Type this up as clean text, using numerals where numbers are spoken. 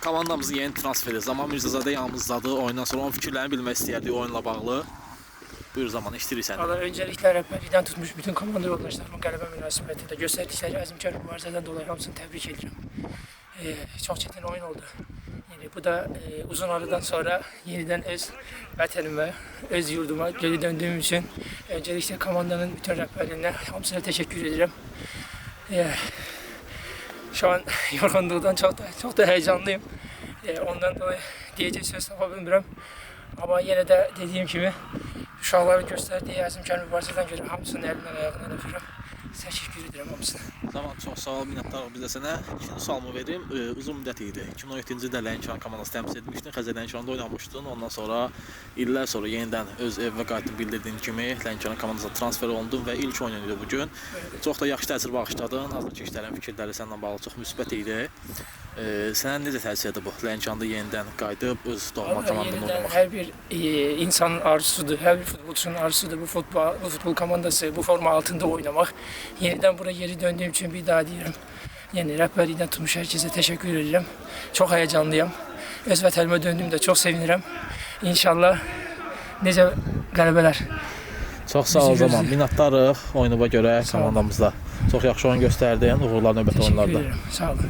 komandamızın yeni transferi Zaman Mirzəzadə yanımızdadır. Oyundan sonra onun fikirlərini bilmək istəyərdik oyunla bağlı. Buyur Zaman, işləyirik səni. Valla öncelikle rehberlikten tutmuş bütün komando yoldaşlarımın qələbə münasibətində göstərdikləri əzmkar mübarizədən dolayı hamısını təbrik edirəm. Çok çetin oyun oldu. Yani bu da uzun aradan sonra yeniden öz vətənimə, öz yurduma geri döndüğüm için öncelikle komandanın bütün rehberliğine hamısına teşekkür ederim. Şu an yorgunluğundan çok da heyecanlıyım. Ondan dolayı diyecek söz tapa bilmirəm. Ama yine de dediğim gibi uşaqların gösterdiği əzmkar mübarizədən görə hamısının elinden ayağından öpürəm. Teşekkür ederim hamısına. Zaman çox sağ ol, minnətdarıq biz də sənə. İkinci sualımı verim. Uzun müddət idi. 2017-ci ildə Lənkəran komandası təmsil etmişdin. Xəzər Lənkəranda oynamışdın. Ondan sonra illər sonra yenidən öz evə qayıtdın, bildirdiyin kimi Lənkəran komandasına transfer olundun və ilk oyunun idi bu gün. Çox da yaxşı təsir bağışladın. Hazırki işlərin, fikirləri səninlə bağlı çox müsbət idi. Sənə necə təsir edir bu? Lənkəranda yenidən qayıdıb öz doğma komandanda oynamaq? Her bir insanın arzusudur, her bir futbolcunun arzusudur bu futbol komandası, bu forma altında oynamak. Yeniden buraya geri döndüğüm için bir daha diyorum. Yani rehberliğinden tutmuş herkese teşekkür ederim. Çok heyecanlıyım. Öz vətənimə döndüğümde çok sevinirim. İnşallah necə qələbələr. Çox sağ ol Zaman. Minnətdarıq oyununa görə komandamızda. Çox yaxşı oyun göstərdin. Uğurlar növbəti oyunlarda. Teşekkür ederim. Sağ olun.